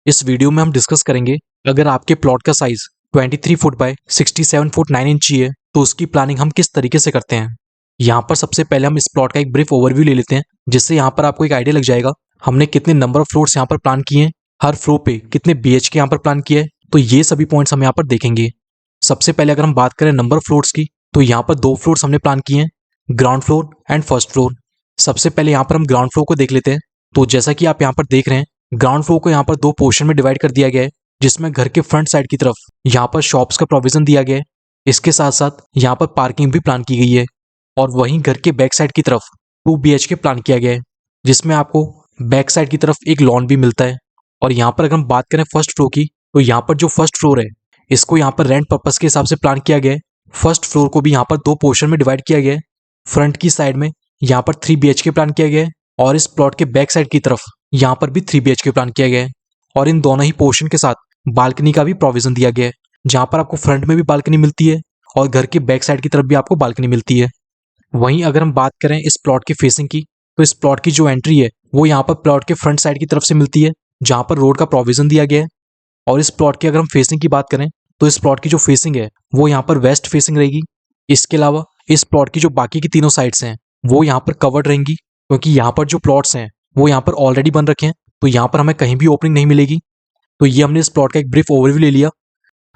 इस वीडियो में हम डिस्कस करेंगे अगर आपके प्लॉट का साइज 23 फुट बाय 67 फुट 9 इंची है तो उसकी प्लानिंग हम किस तरीके से करते हैं। यहाँ पर सबसे पहले हम इस प्लॉट का एक ब्रीफ ओवरव्यू ले लेते हैं, जिससे यहाँ पर आपको एक आइडिया लग जाएगा हमने कितने नंबर ऑफ फ्लोर्स यहाँ पर प्लान किए हैं, हर फ्लोर पे कितने BHK यहाँ पर प्लान किया है। तो ये सभी पॉइंट्स हम यहाँ पर देखेंगे। सबसे पहले अगर हम बात करें नंबर ऑफ फ्लोर्स की, तो यहाँ पर 2 फ्लोर्स हमने प्लान किए हैं, ground floor and first floor. सबसे पहले यहाँ पर हम ग्राउंड फ्लोर को देख लेते हैं। तो जैसा कि आप यहाँ पर देख रहे हैं, ग्राउंड फ्लोर को यहाँ पर 2 पोर्शन में डिवाइड कर दिया गया है, जिसमें घर के फ्रंट साइड की तरफ यहाँ पर शॉप्स का प्रोविजन दिया गया है। इसके साथ साथ यहाँ पर पार्किंग भी प्लान की गई है, और वहीं घर के बैक साइड की तरफ 2 BHK प्लान किया गया है, जिसमें आपको बैक साइड की तरफ एक लॉन भी मिलता है। और यहाँ पर अगर हम बात करें फर्स्ट फ्लोर की, तो यहाँ पर जो फर्स्ट फ्लोर है इसको यहाँ पर रेंट पर्पस के हिसाब से प्लान किया गया है। फर्स्ट फ्लोर को भी यहाँ पर 2 पोर्शन में डिवाइड किया गया है। फ्रंट की साइड में यहाँ पर 3 BHK प्लान किया गया है, और इस प्लॉट के बैक साइड की तरफ यहाँ पर भी 3 BHK प्लान किया गया है। और इन दोनों ही पोर्शन के साथ बालकनी का भी प्रोविजन दिया गया है, जहाँ पर आपको फ्रंट में भी बालकनी मिलती है और घर के बैक साइड की तरफ भी आपको बालकनी मिलती है। वहीं अगर हम बात करें इस प्लॉट की फेसिंग की, तो इस प्लॉट की जो एंट्री है वो यहाँ पर प्लॉट के फ्रंट साइड की तरफ से मिलती है, जहाँ पर रोड का प्रोविजन दिया गया है। और इस प्लॉट की अगर हम फेसिंग की बात करें, तो इस प्लॉट की जो फेसिंग है वो यहाँ पर वेस्ट फेसिंग रहेगी। इसके अलावा इस प्लॉट की जो बाकी की तीनों साइड्स हैं वो यहाँ पर कवर्ड रहेंगी, क्योंकि यहाँ पर जो प्लॉट्स हैं वो यहाँ पर ऑलरेडी बन रखे हैं, तो यहाँ पर हमें कहीं भी ओपनिंग नहीं मिलेगी। तो ये हमने इस प्लॉट का एक ब्रीफ ओवरव्यू ले लिया।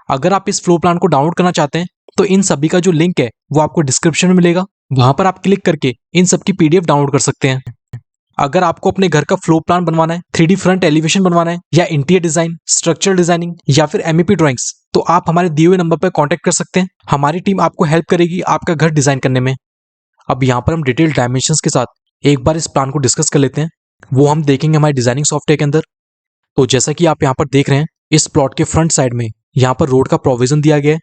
अगर आप इस फ्लोर प्लान को डाउनलोड करना चाहते हैं, तो इन सभी का जो लिंक है वो आपको डिस्क्रिप्शन में मिलेगा, वहां पर आप क्लिक करके इन सब की PDF डाउनलोड कर सकते हैं। अगर आपको अपने घर का फ्लोर प्लान बनवाना है, 3D फ्रंट एलिवेशन बनवाना है, या इंटीरियर डिजाइन, स्ट्रक्चरल डिजाइनिंग, या फिर MEP ड्राइंग्स, तो आप हमारे दिए हुए नंबर पर कांटेक्ट कर सकते हैं। हमारी टीम आपको हेल्प करेगी आपका घर डिजाइन करने में। अब यहाँ पर हम डिटेल डायमेंशंस के साथ एक बार इस प्लान को डिस्कस कर लेते हैं। वो हम देखेंगे हमारे डिजाइनिंग सॉफ्टवेयर के अंदर। तो जैसा कि आप यहाँ पर देख रहे हैं, इस प्लॉट के फ्रंट साइड में यहाँ पर रोड का प्रोविजन दिया गया है।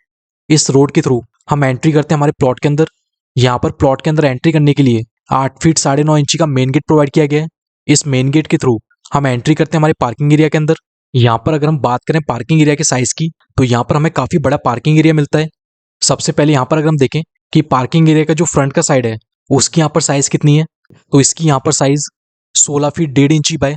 इस रोड के थ्रू हम एंट्री करते हैं हमारे प्लॉट के अंदर। यहाँ पर प्लॉट के अंदर एंट्री करने के लिए 8 फीट 9.5 इंची का मेन गेट प्रोवाइड किया गया है। इस मेन गेट के थ्रू हम एंट्री करते हैं हमारे पार्किंग एरिया के अंदर। यहाँ पर अगर हम बात करें पार्किंग एरिया के साइज की, तो यहाँ पर हमें काफी बड़ा पार्किंग एरिया मिलता है। सबसे पहले यहाँ पर अगर हम देखें कि पार्किंग एरिया का जो फ्रंट का साइड है उसकी यहाँ पर साइज कितनी है, तो इसकी यहाँ पर साइज 16 फीट 1.5 इंची बाय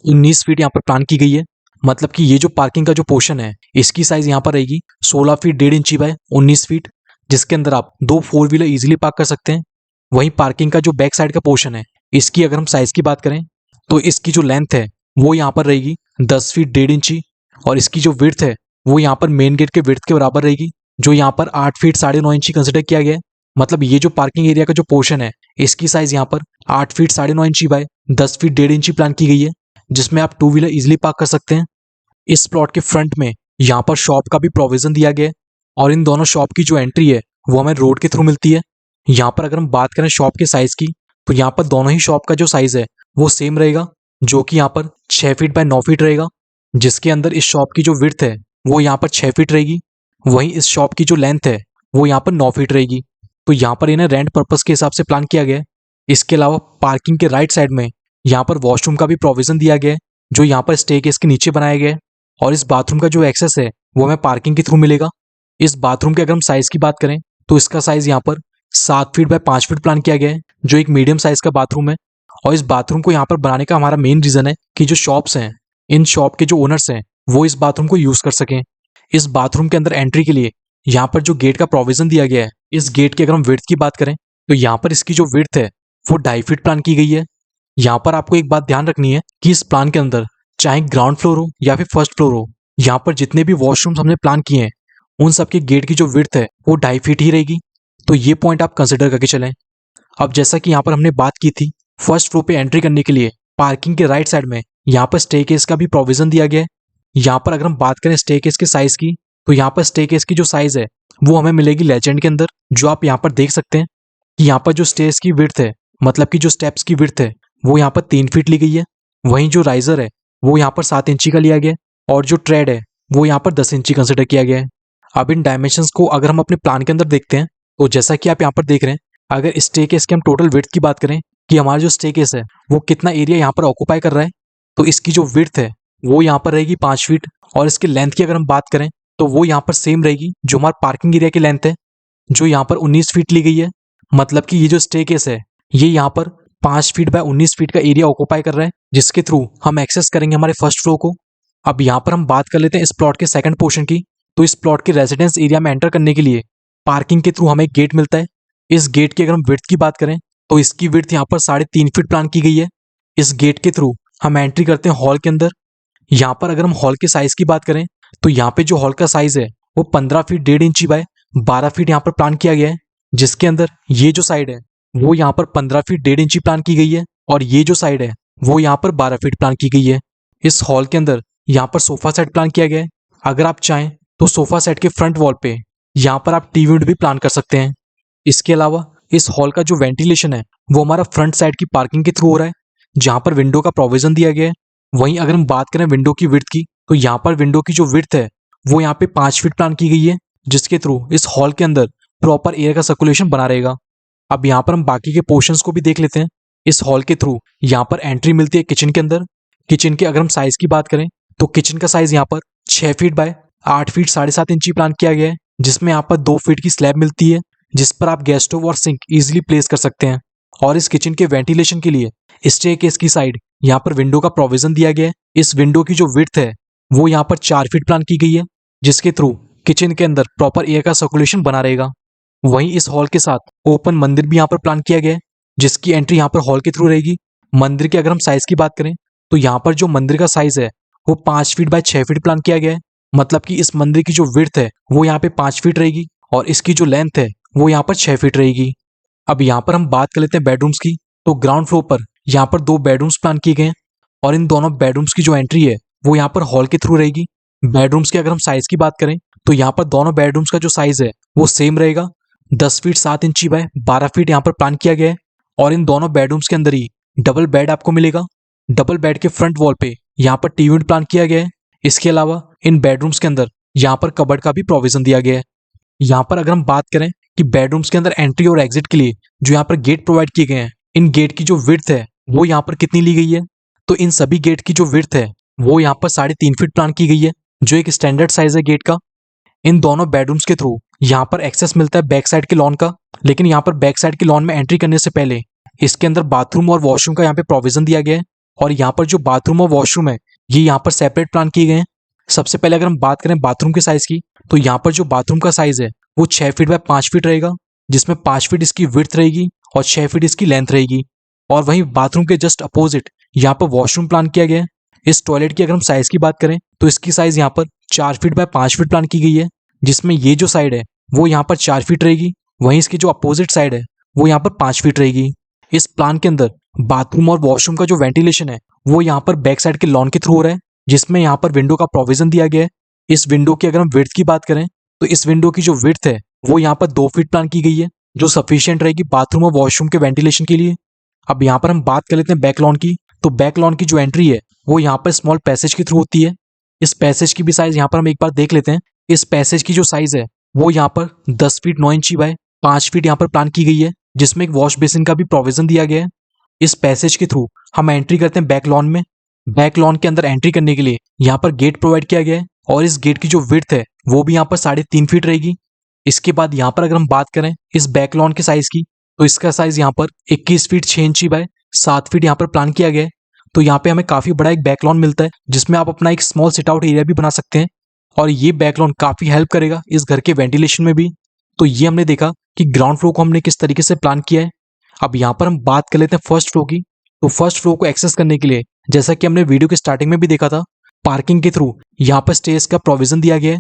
19 फीट यहाँ पर प्लान की गई है। मतलब कि ये जो पार्किंग का जो पोर्शन है इसकी साइज यहाँ पर रहेगी 16 फीट 1.5 इंची बाय 19 फीट, जिसके अंदर आप 2 4 व्हीलर इजीली पार्क कर सकते हैं। वहीं पार्किंग का जो बैक साइड का पोर्शन है इसकी अगर हम साइज की बात करें, तो इसकी जो लेंथ है वो यहाँ पर रहेगी 10 फीट 1.5 इंची, और इसकी जो विड्थ है वो यहाँ पर मेन गेट के विड्थ के बराबर रहेगी, जो यहाँ पर 8 फीट 9.5 इंची कंसिडर किया गया है। मतलब ये जो पार्किंग एरिया का जो पोर्शन है इसकी साइज यहाँ पर 8 फीट 9.5 इंची बाय 10 फीट 1.5 इंची प्लान की गई है, जिसमें आप 2 व्हीलर इजिली पार्क कर सकते हैं। इस प्लॉट के फ्रंट में यहाँ पर शॉप का भी प्रोविजन दिया गया है, और इन दोनों शॉप की जो एंट्री है वो हमें रोड के थ्रू मिलती है। यहाँ पर अगर हम बात करें शॉप के साइज की, तो यहाँ पर दोनों ही शॉप का जो साइज है वो सेम रहेगा, जो कि यहाँ पर 6 फीट बाय 9 फीट रहेगा, जिसके अंदर इस शॉप की जो विड्थ है वो यहाँ पर 6 फीट रहेगी। वहीं इस शॉप की जो लेंथ है वो यहाँ पर 9 फीट रहेगी। तो यहाँ पर इन्हें रेंट पर्पस के हिसाब से प्लान किया गया है। इसके अलावा पार्किंग के राइट साइड में यहाँ पर वॉशरूम का भी प्रोविजन दिया गया है, जो यहाँ पर स्टेयरकेस के नीचे बनाया गया है। और इस बाथरूम का जो एक्सेस है वो हमें पार्किंग के थ्रू मिलेगा। इस बाथरूम के अगर हम साइज की बात करें, तो इसका साइज यहाँ पर 7 फीट बाय 5 फीट प्लान किया गया है, जो एक मीडियम साइज का बाथरूम है। और इस बाथरूम को यहाँ पर बनाने का हमारा मेन रीजन है कि जो शॉप्स हैं, इन शॉप के जो ओनर्स हैं वो इस बाथरूम को यूज कर सकें। इस बाथरूम के अंदर एंट्री के लिए यहाँ पर जो गेट का प्रोविजन दिया गया है, इस गेट की अगर हम विड्थ की बात करें, तो यहाँ पर इसकी जो विड्थ है वो 2.5 फीट प्लान की गई है। यहाँ पर आपको एक बात ध्यान रखनी है कि इस प्लान के अंदर चाहे ग्राउंड फ्लोर हो या फिर फर्स्ट फ्लोर हो, यहाँ पर जितने भी वॉशरूम्स हमने प्लान किए हैं उन सबके गेट की जो विड्थ है वो 2.5 फीट ही रहेगी। तो ये पॉइंट आप कंसिडर करके चलें। अब जैसा कि यहाँ पर हमने बात की थी, फर्स्ट फ्लोर पे एंट्री करने के लिए पार्किंग के राइट साइड में यहाँ पर स्टेयरकेस का भी प्रोविजन दिया गया है। यहाँ पर अगर हम बात करें स्टेयरकेस के साइज की, तो यहाँ पर स्टेयरकेस की जो साइज है वो हमें मिलेगी लेजेंड के अंदर, जो आप यहाँ पर देख सकते हैं कि यहाँ पर जो स्टेयर्स की विड्थ है, मतलब कि जो स्टेप्स की विड्थ है वो यहाँ पर 3 फीट ली गई है। वहीं जो राइजर है वो यहाँ पर 7 इंची का लिया गया है, और जो ट्रेड है वो यहाँ पर 10 इंची कंसिडर किया गया है। अब इन डायमेंशंस को अगर हम अपने प्लान के अंदर देखते हैं, तो जैसा कि आप यहाँ पर देख रहे हैं, अगर स्टेयरकेस की हम टोटल विड्थ की बात करें कि हमारा जो स्टेयरकेस है वो कितना एरिया यहाँ पर ऑक्यूपाई कर रहा है, तो इसकी जो विड्थ है वो यहाँ पर रहेगी 5 फीट, और इसकी लेंथ की अगर हम बात करें तो वो यहाँ पर सेम रहेगी जो हमारा पार्किंग एरिया की लेंथ है, जो यहाँ पर 19 फीट ली गई है। मतलब कि ये जो स्टेयरकेस है ये यहाँ पर 5 फीट बाय 19 फीट का एरिया ऑक्यूपाई कर रहा है, जिसके थ्रू हम एक्सेस करेंगे हमारे फर्स्ट फ्लोर को। अब यहाँ पर हम बात कर लेते हैं इस प्लॉट के सेकंड पोर्शन की। तो इस प्लॉट के रेजिडेंस एरिया में एंटर करने के लिए पार्किंग के थ्रू हमें एक गेट मिलता है। इस गेट की अगर हम विड्थ की बात करें तो इसकी विड्थ यहाँ पर 3.5 फीट प्लान की गई है। इस गेट के थ्रू हम एंट्री करते हैं हॉल के अंदर। यहाँ पर अगर हम हॉल के साइज की बात करें तो यहाँ पे जो हॉल का साइज है वो 15 फीट 1.5 इंची बाय 12 फीट यहाँ पर प्लान किया गया है, जिसके अंदर ये जो साइड है वो यहाँ पर 15 फीट 1.5 इंची प्लान की गई है और ये जो साइड है वो यहाँ पर 12 फीट प्लान की गई है। इस हॉल के अंदर यहाँ पर सोफा सेट प्लान किया गया है। अगर आप चाहें तो सोफा सेट के फ्रंट वॉल पे यहाँ पर आप टीवी यूनिट भी प्लान कर सकते हैं। इसके अलावा इस हॉल का जो वेंटिलेशन है वो हमारा फ्रंट साइड की पार्किंग के थ्रू हो रहा है, जहाँ पर विंडो का प्रोविजन दिया गया है। वहीं अगर हम बात करें विंडो की विड्थ की तो यहाँ पर विंडो की जो विड्थ है वो यहाँ पे 5 फीट प्लान की गई है, जिसके थ्रू इस हॉल के अंदर प्रॉपर एयर का सर्कुलेशन बना रहेगा। अब यहाँ पर हम बाकी के पोर्शंस को भी देख लेते हैं। इस हॉल के थ्रू यहाँ पर एंट्री मिलती है किचन के अंदर। किचन के अगर हम साइज की बात करें तो किचन का साइज यहाँ पर 6 फीट बाय 8 फीट 7.5 इंची प्लान किया गया है, जिसमें यहाँ पर 2 फीट की स्लैब मिलती है जिस पर आप गैस स्टोव और सिंक इजीली प्लेस कर सकते हैं। और इस किचन के वेंटिलेशन के लिए स्टेयरकेस की साइड यहाँ पर विंडो का प्रोविजन दिया गया है। इस विंडो की जो विड्थ है वो यहाँ पर 4 फीट प्लान की गई है, जिसके थ्रू किचन के अंदर प्रॉपर एयर का सर्कुलेशन बना रहेगा। वहीं इस हॉल के साथ ओपन मंदिर भी यहाँ पर प्लान किया गया है, जिसकी एंट्री यहाँ पर हॉल के थ्रू रहेगी। मंदिर की अगर हम साइज की बात करें तो यहाँ पर जो मंदिर का साइज है वो 5 फीट बाय 6 फीट प्लान किया गया है। मतलब कि इस मंदिर की जो विड्थ है वो यहाँ पे 5 फीट रहेगी और इसकी जो लेंथ है वो यहाँ पर 6 फीट रहेगी। अब यहाँ पर हम बात कर लेते हैं बेडरूम्स की। तो ग्राउंड फ्लोर पर यहाँ पर 2 बेडरूम्स प्लान किए गए हैं और इन दोनों बेडरूम्स की जो एंट्री है वो यहाँ पर हॉल के थ्रू रहेगी। बेडरूम्स की अगर हम साइज की बात करें तो यहाँ पर दोनों बेडरूम्स का जो साइज है वो सेम रहेगा, 10 फीट 7 इंची बाय 12 फीट यहाँ पर प्लान किया गया है। और इन दोनों बेडरूम्स के अंदर ही डबल बेड आपको मिलेगा। डबल बेड के फ्रंट वॉल पे यहाँ पर टीवी यूनिट प्लान किया गया है। इसके अलावा इन बेडरूम्स के अंदर यहाँ पर कबर्ड का भी प्रोविजन दिया गया है। यहाँ पर अगर हम बात करें कि बेडरूम्स के अंदर एंट्री और एग्जिट के लिए जो यहाँ पर गेट प्रोवाइड किए गए हैं, इन गेट की जो विड्थ है वो यहाँ पर कितनी ली गई है, तो इन सभी गेट की जो विड्थ है वो यहाँ पर 3.5 फीट प्लान की गई है, जो एक स्टैंडर्ड साइज है गेट का। इन दोनों बेडरूम्स के थ्रू यहाँ पर एक्सेस मिलता है बैक साइड के लॉन का, लेकिन यहाँ पर बैक साइड के लॉन में एंट्री करने से पहले इसके अंदर बाथरूम और वॉशरूम का यहाँ पे प्रोविजन दिया गया है। और यहाँ पर जो बाथरूम और वॉशरूम है ये यहाँ पर सेपरेट प्लान किए गए हैं। सबसे पहले अगर हम बात करें बाथरूम के साइज की तो यहाँ पर जो बाथरूम का साइज है वो 6 फीट बाय 5 फीट रहेगा, जिसमें 5 फीट इसकी विड्थ रहेगी और 6 फीट इसकी लेंथ रहेगी। और वहीं बाथरूम के जस्ट अपोजिट यहाँ पर वॉशरूम प्लान किया गया है। इस टॉयलेट की अगर हम साइज की बात करें तो इसकी साइज यहाँ पर 4 फीट बाय 5 फीट प्लान की गई है, जिसमें ये जो साइड है वो यहाँ पर 4 फीट रहेगी, वहीं इसकी जो अपोजिट साइड है वो यहाँ पर 5 फीट रहेगी। इस प्लान के अंदर बाथरूम और वॉशरूम का जो वेंटिलेशन है वो यहाँ पर बैक साइड के लॉन के थ्रू हो रहा है, जिसमें यहाँ पर विंडो का प्रोविजन दिया गया है। इस विंडो की अगर हम विड्थ की बात करें तो इस विंडो की जो विड्थ है वो यहाँ पर 2 फीट प्लान की गई है, जो सफिशियंट रहेगी बाथरूम और वॉशरूम के वेंटिलेशन के लिए। अब यहाँ पर हम बात कर लेते हैं बैक लॉन की। तो बैक लॉन की जो एंट्री है वो यहाँ पर स्मॉल पैसेज के थ्रू होती है। इस पैसेज की भी साइज यहाँ पर हम एक बार देख लेते हैं। इस पैसेज की जो साइज है वो यहाँ पर 10 फीट 9 इंची बाय 5 फीट यहाँ पर प्लान की गई है, जिसमें एक वॉश बेसिन का भी प्रोविजन दिया गया है। इस पैसेज के थ्रू हम एंट्री करते हैं बैक लॉन में। बैक लॉन के अंदर एंट्री करने के लिए यहाँ पर गेट प्रोवाइड किया गया है और इस गेट की जो विड्थ है वो भी यहाँ पर 3.5 फीट रहेगी। इसके बाद यहाँ पर अगर हम बात करें इस बैक लॉन के साइज की तो इसका साइज यहाँ पर 21 फीट 6 इंची बाय 7 फीट यहाँ पर प्लान किया गया है। तो यहाँ पे हमें काफी बड़ा एक बैक लॉन मिलता है, जिसमें आप अपना एक स्मॉल सिट आउट एरिया भी बना सकते हैं और ये बैक लॉन काफी हेल्प करेगा इस घर के वेंटिलेशन में भी। तो ये हमने देखा कि ग्राउंड फ्लोर को हमने किस तरीके से प्लान किया है। अब यहाँ पर हम बात कर लेते हैं फर्स्ट फ्लोर की। तो फर्स्ट फ्लोर को एक्सेस करने के लिए जैसा कि हमने वीडियो के स्टार्टिंग में भी देखा था, पार्किंग के थ्रू यहाँ पर स्टेयर्स का प्रोविजन दिया गया है।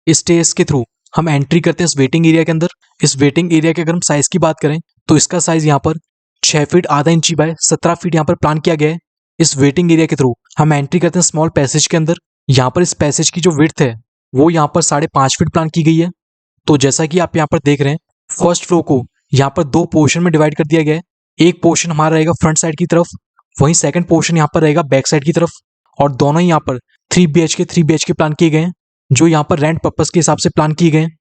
इस स्टेयर्स के थ्रू हम एंट्री करते हैं इस वेटिंग एरिया के अंदर। इस वेटिंग एरिया के अगर हम साइज की बात करें तो इसका साइज यहाँ पर 6 फीट आधा इंची बाय 17 फीट यहाँ पर प्लान किया गया है। इस वेटिंग एरिया के थ्रू हम एंट्री करते हैं स्मॉल पैसेज के अंदर। यहाँ पर इस पैसेज की जो विड्थ है वो यहाँ पर 5.5 फीट प्लान की गई है। तो जैसा कि आप यहाँ पर देख रहे हैं, फर्स्ट फ्लोर को यहाँ पर 2 पोर्शन में डिवाइड कर दिया गया है। एक पोर्शन हमारा रहेगा फ्रंट साइड की तरफ, वहीं सेकंड पोर्शन यहाँ पर रहेगा बैक साइड की तरफ। और दोनों ही यहाँ पर 3 BHK प्लान किए गए हैं, जो यहाँ पर रेंट पर्पस के हिसाब से प्लान किए गए हैं।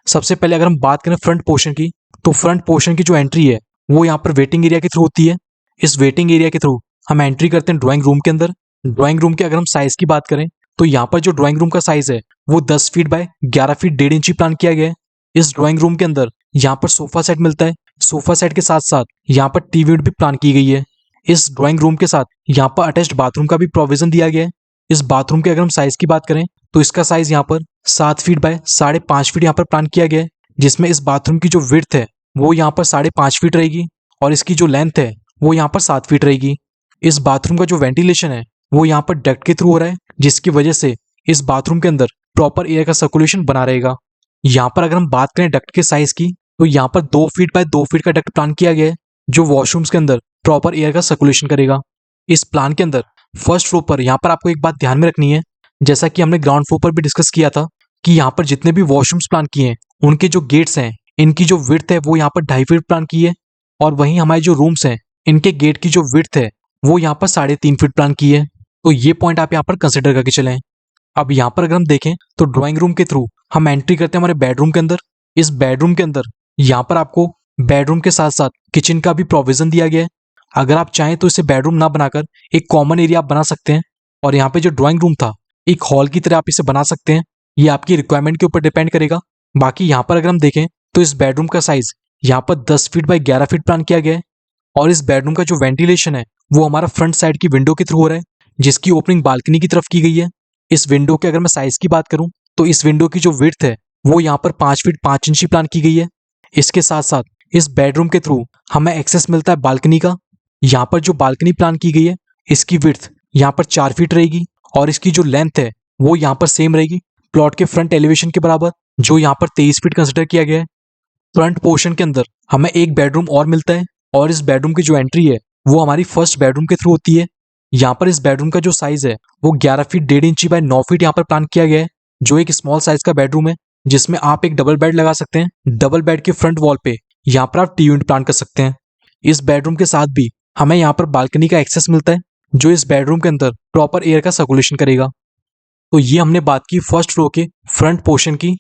सबसे पहले अगर हम बात करें फ्रंट पोर्शन की, तो फ्रंट पोर्शन की जो एंट्री है वो यहाँ पर वेटिंग एरिया के थ्रू होती है। इस वेटिंग एरिया के थ्रू हम एंट्री करते हैं ड्राइंग रूम के अंदर। ड्राइंग रूम के अगर हम साइज की बात करें तो यहाँ पर जो ड्राइंग रूम का साइज है वो 10 फीट बाय 11 फीट 1.5 इंची प्लान किया गया है। इस ड्राइंग रूम के अंदर यहाँ पर सोफा सेट मिलता है। सोफा सेट के साथ साथ यहाँ पर टीवी भी प्लान की गई है। इस ड्राइंग रूम के साथ यहाँ पर अटैच्ड बाथरूम का भी प्रोविजन दिया गया है। इस बाथरूम के अगर हम साइज की बात करें तो इसका साइज यहाँ पर 7 फीट बाय 5.5 फीट यहाँ पर प्लान किया गया है, जिसमें इस बाथरूम की जो विड्थ है वो यहाँ पर 5.5 फीट रहेगी और इसकी जो लेंथ है वो यहाँ पर 7 फीट रहेगी। इस बाथरूम का जो वेंटिलेशन है वो यहाँ पर डक्ट के थ्रू हो रहा है, जिसकी वजह से इस बाथरूम के अंदर प्रॉपर एयर का सर्कुलेशन बना रहेगा। यहाँ पर अगर हम बात करें डक्ट के साइज की तो यहाँ पर 2 फीट बाय 2 फीट का डक्ट प्लान किया गया है, जो वॉशरूम्स के अंदर प्रॉपर एयर का सर्कुलेशन करेगा। इस प्लान के अंदर फर्स्ट फ्लोर पर यहाँ पर आपको एक बात ध्यान में रखनी है, जैसा कि हमने ग्राउंड फ्लोर पर भी डिस्कस किया था कि यहाँ पर जितने भी वॉशरूम्स प्लान किए हैं उनके जो गेट्स हैं इनकी जो विड्थ है वो यहाँ पर 2.5 फीट प्लान की है, और वहीं हमारे जो रूम्स हैं इनके गेट की जो विड्थ है वो यहाँ पर 3.5 फीट प्लान की है। तो ये पॉइंट आप यहाँ पर कंसिडर करके चलें। अब यहाँ पर अगर हम देखें तो ड्राइंग रूम के थ्रू हम एंट्री करते हैं हमारे बेडरूम के अंदर। इस बेडरूम के अंदर यहाँ पर आपको बेडरूम के साथ साथ किचन का भी प्रोविजन दिया गया है। अगर आप चाहें तो इसे बेडरूम ना बनाकर एक कॉमन एरिया आप बना सकते हैं, और यहाँ पे जो ड्राइंग रूम था एक हॉल की तरह आप इसे बना सकते हैं। ये आपकी रिक्वायरमेंट के ऊपर डिपेंड करेगा। बाकी यहाँ पर अगर हम देखें तो इस बेडरूम का साइज यहाँ पर 10 फीट बाय 11 फीट प्लान किया गया है, और इस बेडरूम का जो वेंटिलेशन है वो हमारा फ्रंट साइड की विंडो के थ्रू हो रहा है, जिसकी ओपनिंग बालकनी की तरफ की गई है। इस विंडो के अगर मैं साइज की बात करूं तो इस विंडो की जो विड्थ है वो यहाँ पर 5 फीट 5 इंच की प्लान की गई है। इसके साथ साथ इस बेडरूम के थ्रू हमें एक्सेस मिलता है बालकनी का। यहाँ पर जो बालकनी प्लान की गई है इसकी विड्थ यहाँ पर 4 फीट रहेगी, और इसकी जो लेंथ है वो यहाँ पर सेम रहेगी प्लॉट के फ्रंट एलिवेशन के बराबर, जो यहाँ पर 23 फीट कंसिडर किया गया है। फ्रंट पोर्शन के अंदर हमें एक बेडरूम और मिलता है, और इस बेडरूम की जो एंट्री है वो हमारी फर्स्ट बेडरूम के थ्रू होती है। यहाँ पर इस बेडरूम का जो साइज है वो 11 फीट 1.5 इंची बाय 9 फीट यहाँ पर प्लान किया गया है, जो एक स्मॉल साइज का बेडरूम है जिसमें आप एक डबल बेड लगा सकते हैं। डबल बेड के फ्रंट वॉल पे यहाँ पर आप टीवी यूनिट प्लान कर सकते हैं। इस बेडरूम के साथ भी हमें यहाँ पर बालकनी का एक्सेस मिलता है, जो इस बेडरूम के अंदर प्रॉपर एयर का सर्कुलेशन करेगा। तो ये हमने बात की फर्स्ट फ्लोर के फ्रंट पोर्शन की।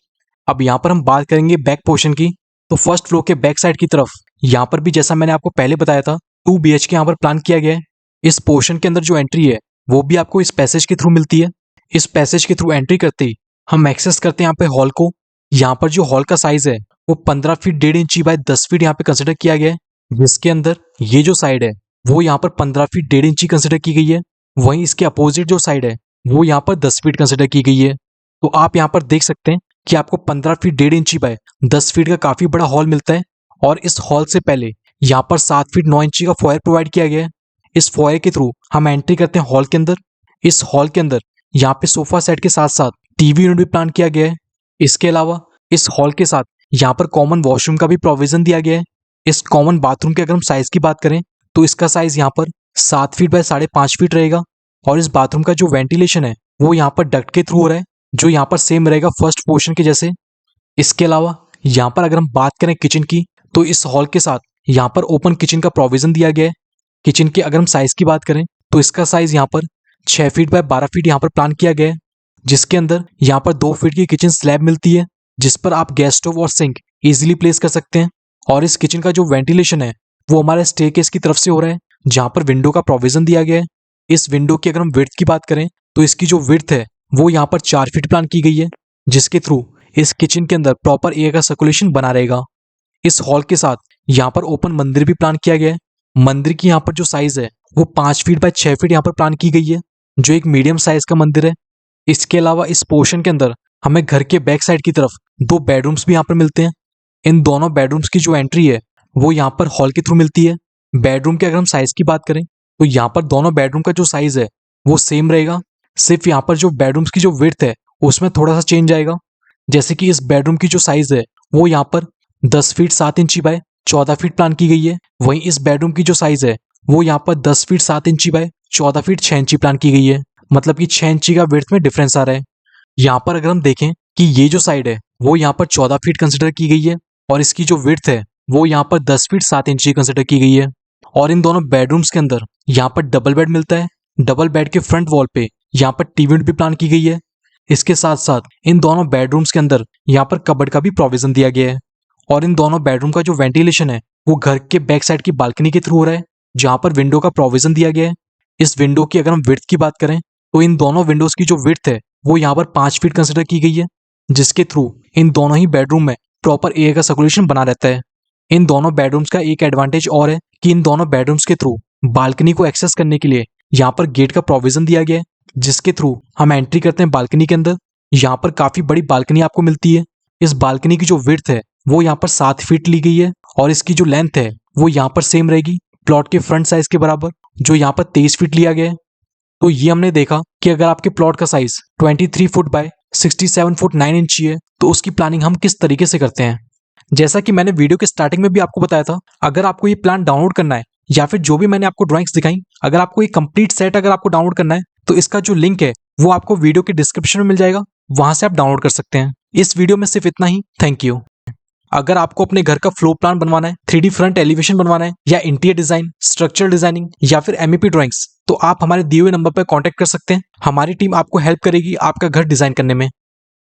अब यहाँ पर हम बात करेंगे बैक पोर्शन की। तो फर्स्ट फ्लोर के बैक साइड की तरफ यहाँ पर भी जैसा मैंने आपको पहले बताया था 2 BHK यहाँ पर प्लान किया गया है। इस पोर्शन के अंदर जो एंट्री है वो भी आपको इस पैसेज के थ्रू मिलती है। इस पैसेज के थ्रू एंट्री करते ही हम एक्सेस करते हैं यहाँ पे हॉल को। यहाँ पर जो हॉल का साइज है वो 15 फीट 1.5 इंची बाय 10 फीट यहाँ पे कंसिडर किया गया है, जिसके अंदर ये जो साइड है वो यहाँ पर 15 फीट 1.5 इंची कंसिडर की गई है। वहीं इसके अपोजिट जो साइड है वो यहाँ पर 10 फीट कंसिडर की गई है। तो आप यहाँ पर देख सकते हैं कि आपको 15 फीट 1.5 इंची बाय 10 फीट का काफी बड़ा हॉल मिलता है, और इस हॉल से पहले यहाँ पर 7 फीट 9 इंची का फॉयर प्रोवाइड किया गया है। इस फॉयर के थ्रू हम एंट्री करते हैं हॉल के अंदर। इस हॉल के अंदर यहाँ पे सोफा सेट के साथ साथ टीवी यूनिट भी प्लान किया गया है। इसके अलावा इस हॉल के साथ यहाँ पर कॉमन वॉशरूम का भी प्रोविजन दिया गया है। इस कॉमन बाथरूम के अगर हम साइज की बात करें तो इसका साइज यहाँ पर 7 फीट बाय 5.5 फीट रहेगा, और इस बाथरूम का जो वेंटिलेशन है वो यहाँ पर डक्ट के थ्रू हो रहा है, जो यहाँ पर सेम रहेगा फर्स्ट पोर्शन के जैसे। इसके अलावा यहाँ पर अगर हम बात करें किचन की तो इस हॉल के साथ यहाँ पर ओपन किचन का प्रोविजन दिया गया है। किचन की अगर हम साइज की बात करें तो इसका साइज यहाँ पर 6 फीट बाय 12 फीट यहाँ पर प्लान किया गया है, जिसके अंदर यहाँ पर 2 फीट की किचन स्लैब मिलती है, जिस पर आप गैस स्टोव और सिंक इजीली प्लेस कर सकते हैं। और इस किचन का जो वेंटिलेशन है वो हमारे स्टेयरकेस की तरफ से हो रहा है, जहाँ पर विंडो का प्रोविजन दिया गया है। इस विंडो की अगर हम विड्थ की बात करें तो इसकी जो विड्थ है वो यहाँ पर 4 फीट प्लान की गई है, जिसके थ्रू इस किचन के अंदर प्रॉपर एयर का सर्कुलेशन बना रहेगा। इस हॉल के साथ यहाँ पर ओपन मंदिर भी प्लान किया गया है। मंदिर की यहाँ पर जो साइज है वो 5 फीट बाय 6 फीट यहाँ पर प्लान की गई है, जो एक मीडियम साइज का मंदिर है। इसके अलावा इस पोर्शन के अंदर हमें घर के बैक साइड की तरफ 2 बेडरूम्स भी यहाँ पर मिलते हैं। इन दोनों बेडरूम्स की जो एंट्री है वो यहाँ पर हॉल के थ्रू मिलती है। बेडरूम के अगर हम साइज की बात करें तो यहाँ पर दोनों बेडरूम का जो साइज है वो सेम रहेगा, सिर्फ यहाँ पर जो बेडरूम्स की जो विड्थ है उसमें थोड़ा सा चेंज आएगा। जैसे कि इस बेडरूम की जो साइज है वो यहाँ पर 10 फीट 7 इंची बाय 14 फीट प्लान की गई है। वहीं इस बेडरूम की जो साइज है वो यहाँ पर 10 फीट 7 इंची बाय 14 फीट 6 इंची प्लान की गई है, मतलब कि 6 इंची का विड्थ में डिफरेंस आ रहा है। यहाँ पर अगर हम देखें कि ये जो साइड है वो यहाँ पर 14 फीट कंसिडर की गई है, और इसकी जो विड्थ है वो यहाँ पर 10 फीट 7 इंची कंसिडर की गई है। और इन दोनों बेडरूम्स के अंदर यहाँ पर डबल बेड मिलता है। डबल बेड के फ्रंट वॉल पे यहाँ पर टीवी यूनिट भी प्लान की गई है। इसके साथ साथ इन दोनों बेडरूम्स के अंदर यहाँ पर कबर्ड का भी प्रोविजन दिया गया है। और इन दोनों बेडरूम का जो वेंटिलेशन है वो घर के बैक साइड की बालकनी के थ्रू हो रहा है, जहाँ पर विंडो का प्रोविजन दिया गया है। इस विंडो की अगर हम विड्थ की बात करें तो इन दोनों विंडोज की जो विड्थ है वो यहाँ पर 5 फीट कंसिडर की गई है, जिसके थ्रू इन दोनों ही बेडरूम में प्रॉपर एयर का सर्कुलेशन बना रहता है। इन दोनों बेडरूम्स का एक एडवांटेज और है कि इन दोनों बेडरूम्स के थ्रू बालकनी को एक्सेस करने के लिए यहाँ पर गेट का प्रोविजन दिया गया है, जिसके थ्रू हम एंट्री करते हैं बालकनी के अंदर। यहाँ पर काफी बड़ी बालकनी आपको मिलती है। इस बालकनी की जो विड्थ है वो यहाँ पर 7 फीट ली गई है और इसकी जो लेंथ है वो यहाँ पर सेम रहेगी प्लॉट के फ्रंट साइज के बराबर, जो यहाँ पर 23 फीट लिया गया है। तो ये हमने देखा कि अगर आपके प्लॉट का size 23 foot by 67 foot 9 inch है तो उसकी प्लानिंग हम किस तरीके से करते हैं। जैसा कि मैंने वीडियो के स्टार्टिंग में भी आपको बताया था, अगर आपको ये प्लान डाउनलोड करना है या फिर जो भी मैंने आपको ड्राइंग्स दिखाई, अगर आपको ये कंप्लीट सेट अगर आपको डाउनलोड करना है तो इसका जो लिंक है वो आपको वीडियो के डिस्क्रिप्शन में मिल जाएगा, वहां से आप डाउनलोड कर सकते हैं। इस वीडियो में सिर्फ इतना ही। Thank you. अगर आपको अपने घर का फ्लोर प्लान बनवाना है, 3D फ्रंट एलिवेशन बनवाना है, या इंटीरियर डिजाइन, स्ट्रक्चरल डिजाइनिंग या फिर MEP ड्राइंग्स, तो आप हमारे दिए हुए नंबर पर कांटेक्ट कर सकते हैं। हमारी टीम आपको हेल्प करेगी आपका घर डिजाइन करने में।